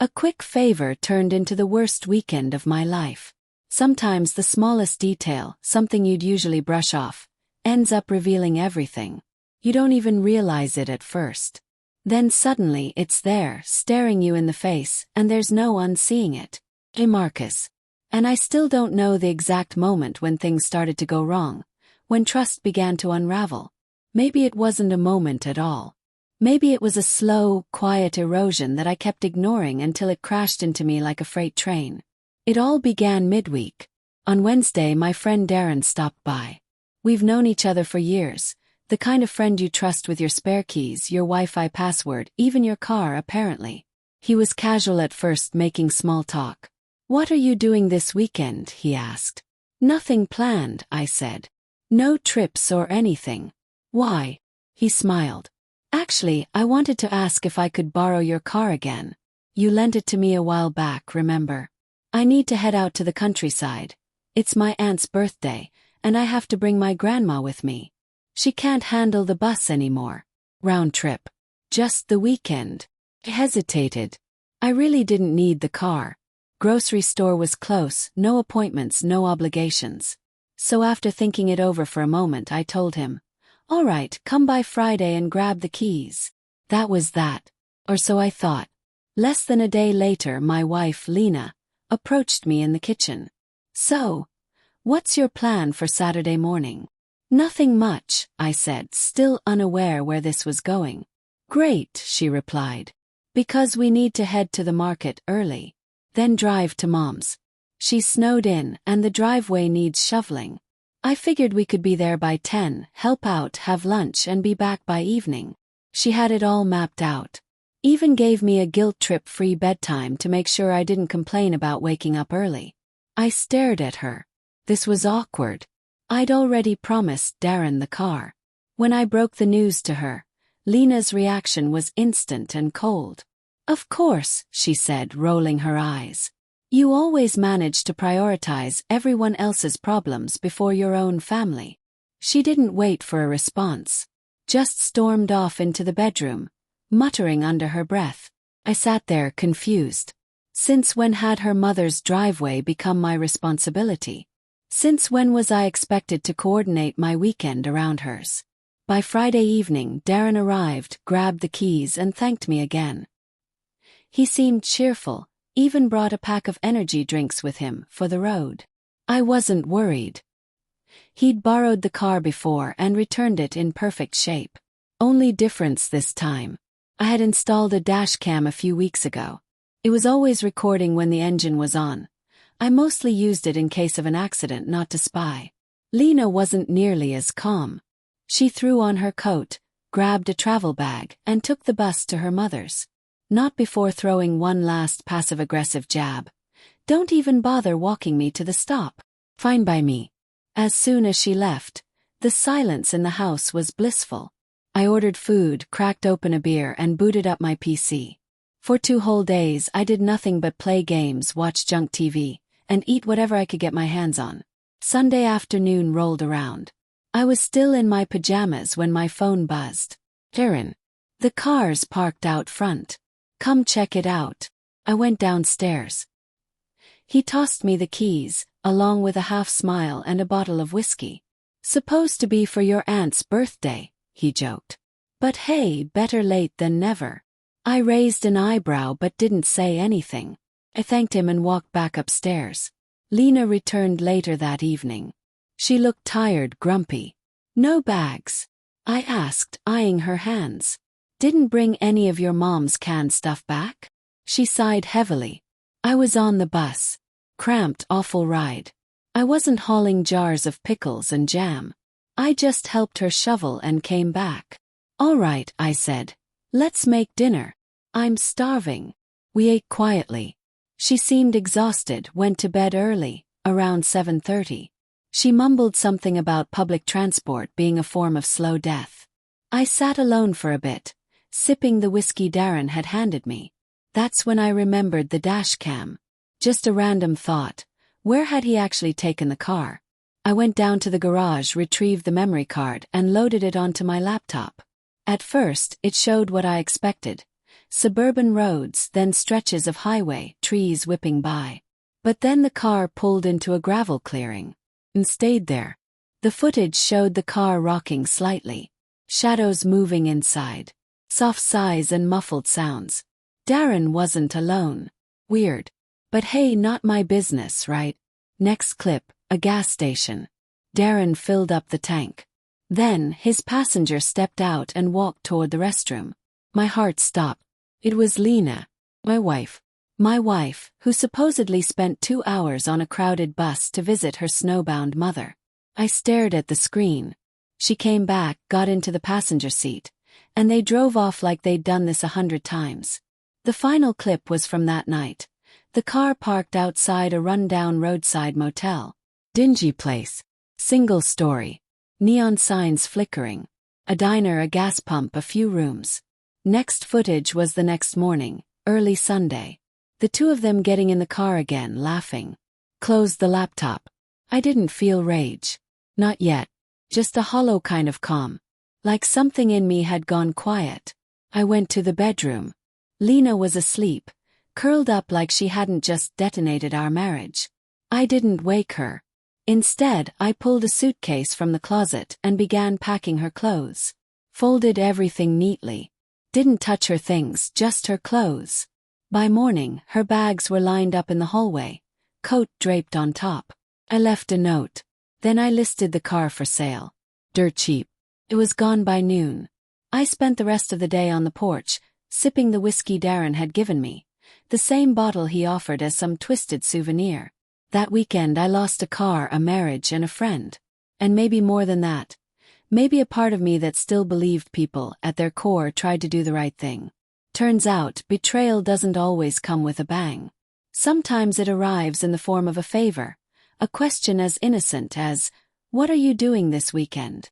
A quick favor turned into the worst weekend of my life. Sometimes the smallest detail, something you'd usually brush off, ends up revealing everything. You don't even realize it at first. Then suddenly it's there, staring you in the face, and there's no unseeing it. Hey Marcus. And I still don't know the exact moment when things started to go wrong, when trust began to unravel. Maybe it wasn't a moment at all. Maybe it was a slow, quiet erosion that I kept ignoring until it crashed into me like a freight train. It all began midweek. On Wednesday, my friend Darren stopped by. We've known each other for years, the kind of friend you trust with your spare keys, your Wi-Fi password, even your car, apparently. He was casual at first, making small talk. "What are you doing this weekend?" he asked. "Nothing planned," I said. "No trips or anything." "Why?" He smiled. "Actually, I wanted to ask if I could borrow your car again. You lent it to me a while back, remember? I need to head out to the countryside. It's my aunt's birthday, and I have to bring my grandma with me. She can't handle the bus anymore. Round trip. Just the weekend." I hesitated. I really didn't need the car. Grocery store was close, no appointments, no obligations. So after thinking it over for a moment, I told him, "All right, come by Friday and grab the keys." That was that. Or so I thought. Less than a day later, my wife, Lena, approached me in the kitchen. "So, what's your plan for Saturday morning?" "Nothing much," I said, still unaware where this was going. "Great," she replied. "Because we need to head to the market early. Then drive to Mom's. She's snowed in, and the driveway needs shoveling. I figured we could be there by 10, help out, have lunch, and be back by evening." She had it all mapped out. Even gave me a guilt-trip-free bedtime to make sure I didn't complain about waking up early. I stared at her. This was awkward. I'd already promised Darren the car. When I broke the news to her, Lena's reaction was instant and cold. "Of course," she said, rolling her eyes. "You always manage to prioritize everyone else's problems before your own family." She didn't wait for a response. Just stormed off into the bedroom, muttering under her breath. I sat there confused. Since when had her mother's driveway become my responsibility? Since when was I expected to coordinate my weekend around hers? By Friday evening, Darren arrived, grabbed the keys, and thanked me again. He seemed cheerful, even brought a pack of energy drinks with him for the road. I wasn't worried. He'd borrowed the car before and returned it in perfect shape. Only difference this time. I had installed a Dashcam a few weeks ago. It was always recording when the engine was on. I mostly used it in case of an accident, not to spy. Lena wasn't nearly as calm. She threw on her coat, grabbed a travel bag, and took the bus to her mother's. Not before throwing one last passive-aggressive jab. "Don't even bother walking me to the stop." Fine by me. As soon as she left, the silence in the house was blissful. I ordered food, cracked open a beer, and booted up my PC. For 2 whole days I did nothing but play games, watch junk TV, and eat whatever I could get my hands on. Sunday afternoon rolled around. I was still in my pajamas when my phone buzzed. "Darren. The car's parked out front. Come check it out." I went downstairs. He tossed me the keys, along with a half smile and a bottle of whiskey. "Supposed to be for your aunt's birthday," he joked. "But hey, better late than never." I raised an eyebrow but didn't say anything. I thanked him and walked back upstairs. Lena returned later that evening. She looked tired, grumpy. "No bags?" I asked, eyeing her hands. "Didn't bring any of your mom's canned stuff back?" She sighed heavily. "I was on the bus. Cramped, awful ride. I wasn't hauling jars of pickles and jam. I just helped her shovel and came back." "All right," I said. "Let's make dinner. I'm starving." We ate quietly. She seemed exhausted, went to bed early, around 7:30. She mumbled something about public transport being a form of slow death. I sat alone for a bit, sipping the whiskey Darren had handed me. That's when I remembered the Dashcam. Just a random thought. Where had he actually taken the car? I went down to the garage, retrieved the memory card, and loaded it onto my laptop. At first, it showed what I expected. Suburban roads, then stretches of highway, trees whipping by. But then the car pulled into a gravel clearing and stayed there. The footage showed the car rocking slightly, shadows moving inside, soft sighs and muffled sounds. Darren wasn't alone. Weird. But hey, not my business, right? Next clip, a gas station. Darren filled up the tank. Then, his passenger stepped out and walked toward the restroom. My heart stopped. It was Lena, my wife. My wife, who supposedly spent 2 hours on a crowded bus to visit her snowbound mother. I stared at the screen. She came back, got into the passenger seat, and they drove off like they'd done this 100 times. The final clip was from that night. The car parked outside a run-down roadside motel. Dingy place. Single story. Neon signs flickering. A diner, a gas pump, a few rooms. Next footage was the next morning, early Sunday. The two of them getting in the car again, laughing. Closed the laptop. I didn't feel rage. Not yet. Just a hollow kind of calm. Like something in me had gone quiet. I went to the bedroom. Lena was asleep, curled up like she hadn't just detonated our marriage. I didn't wake her. Instead, I pulled a suitcase from the closet and began packing her clothes. Folded everything neatly. Didn't touch her things, just her clothes. By morning, her bags were lined up in the hallway, coat draped on top. I left a note. Then I listed the car for sale. Dirt cheap. It was gone by noon. I spent the rest of the day on the porch, sipping the whiskey Darren had given me, the same bottle he offered as some twisted souvenir. That weekend I lost a car, a marriage, and a friend. And maybe more than that. Maybe a part of me that still believed people, at their core, tried to do the right thing. Turns out, betrayal doesn't always come with a bang. Sometimes it arrives in the form of a favor, a question as innocent as, "What are you doing this weekend?"